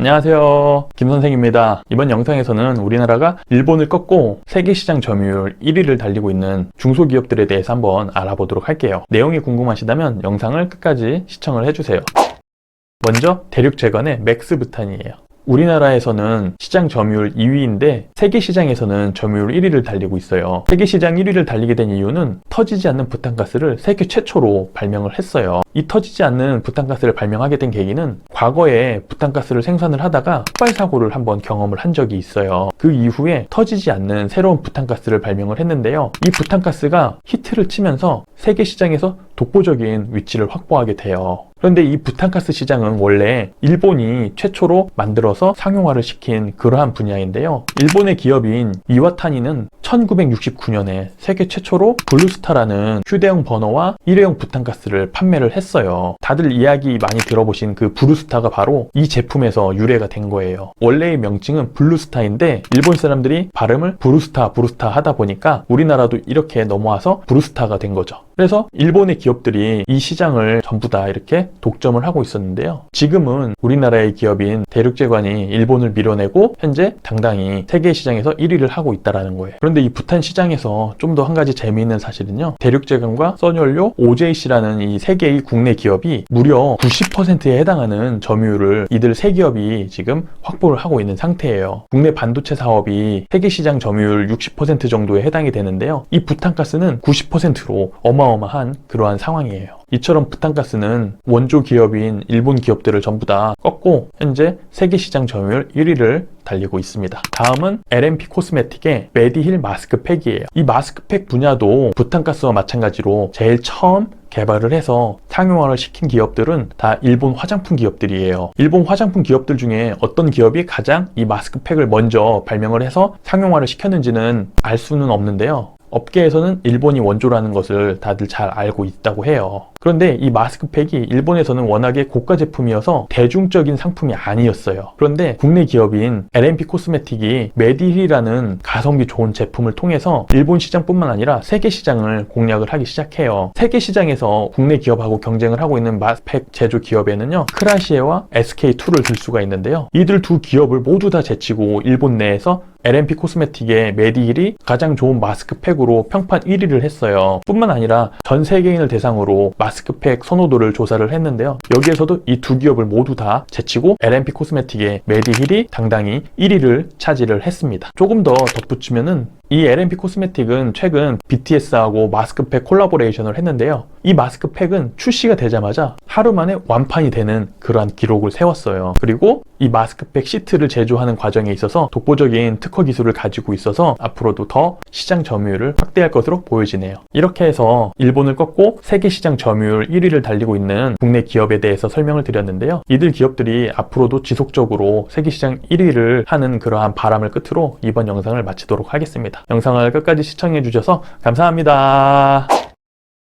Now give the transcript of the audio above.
안녕하세요, 김선생입니다. 이번 영상에서는 우리나라가 일본을 꺾고 세계시장 점유율 1위를 달리고 있는 중소기업들에 대해서 한번 알아보도록 할게요. 내용이 궁금하시다면 영상을 끝까지 시청을 해주세요. 먼저 대륙제관의 맥스부탄이에요. 우리나라에서는 시장 점유율 2위인데 세계시장에서는 점유율 1위를 달리고 있어요. 세계시장 1위를 달리게 된 이유는 터지지 않는 부탄가스를 세계 최초로 발명을 했어요. 이 터지지 않는 부탄가스를 발명하게 된 계기는 과거에 부탄가스를 생산을 하다가 폭발 사고를 한번 경험을 한 적이 있어요. 그 이후에 터지지 않는 새로운 부탄가스를 발명을 했는데요. 이 부탄가스가 히트를 치면서 세계시장에서 독보적인 위치를 확보하게 돼요. 그런데 이 부탄가스 시장은 원래 일본이 최초로 만들어서 상용화를 시킨 그러한 분야인데요. 일본의 기업인 이와타니는 1969년에 세계 최초로 블루스타라는 휴대용 버너와 일회용 부탄가스를 판매를 했어요. 다들 이야기 많이 들어보신 그 브루스타가 바로 이 제품에서 유래가 된 거예요. 원래의 명칭은 블루스타인데 일본 사람들이 발음을 브루스타 하다 보니까 우리나라도 이렇게 넘어와서 브루스타가 된 거죠. 그래서 일본의 기업들이 이 시장을 전부 다 이렇게 독점을 하고 있었는데요. 지금은 우리나라의 기업인 대륙제관이 일본을 밀어내고 현재 당당히 세계 시장에서 1위를 하고 있다는 거예요. 그런데 이 부탄 시장에서 좀 더 한 가지 재미있는 사실은요. 대륙제관과 써니연료, OJC라는 이 세 개의 국내 기업이 무려 90%에 해당하는 점유율을 이들 세 기업이 지금 확보를 하고 있는 상태예요. 국내 반도체 사업이 세계 시장 점유율 60% 정도에 해당이 되는데요. 이 부탄가스는 90%로 어마어마한 그러한 상황이에요. 이처럼 부탄가스는 원조 기업인 일본 기업들을 전부 다 꺾고 현재 세계시장 점유율 1위를 달리고 있습니다. 다음은 LMP 코스메틱의 메디힐 마스크팩이에요. 이 마스크팩 분야도 부탄가스와 마찬가지로 제일 처음 개발을 해서 상용화를 시킨 기업들은 다 일본 화장품 기업들이에요. 일본 화장품 기업들 중에 어떤 기업이 가장 이 마스크팩을 먼저 발명을 해서 상용화를 시켰는지는 알 수는 없는데요. 업계에서는 일본이 원조라는 것을 다들 잘 알고 있다고 해요. 그런데 이 마스크팩이 일본에서는 워낙에 고가 제품이어서 대중적인 상품이 아니었어요. 그런데 국내 기업인 LMP 코스메틱이 메디힐이라는 가성비 좋은 제품을 통해서 일본 시장뿐만 아니라 세계 시장을 공략을 하기 시작해요. 세계 시장에서 국내 기업하고 경쟁을 하고 있는 마스크팩 제조 기업에는요, 크라시에와 SK2를 들 수가 있는데요. 이들 두 기업을 모두 다 제치고 일본 내에서 LMP 코스메틱의 메디힐이 가장 좋은 마스크팩으로 평판 1위를 했어요. 뿐만 아니라 전 세계인을 대상으로 마스크팩 선호도를 조사를 했는데요. 여기에서도 이 두 기업을 모두 다 제치고 LMP 코스메틱의 메디힐이 당당히 1위를 차지를 했습니다. 조금 더 덧붙이면은 이 LMP 코스메틱은 최근 BTS하고 마스크팩 콜라보레이션을 했는데요. 이 마스크팩은 출시가 되자마자 하루 만에 완판이 되는 그러한 기록을 세웠어요. 그리고 이 마스크팩 시트를 제조하는 과정에 있어서 독보적인 특허 기술을 가지고 있어서 앞으로도 더 시장 점유율을 확대할 것으로 보여지네요. 이렇게 해서 일본을 꺾고 세계 시장 점유율 1위를 달리고 있는 국내 기업에 대해서 설명을 드렸는데요. 이들 기업들이 앞으로도 지속적으로 세계 시장 1위를 하는 그러한 바람을 끝으로 이번 영상을 마치도록 하겠습니다. 영상을 끝까지 시청해 주셔서 감사합니다.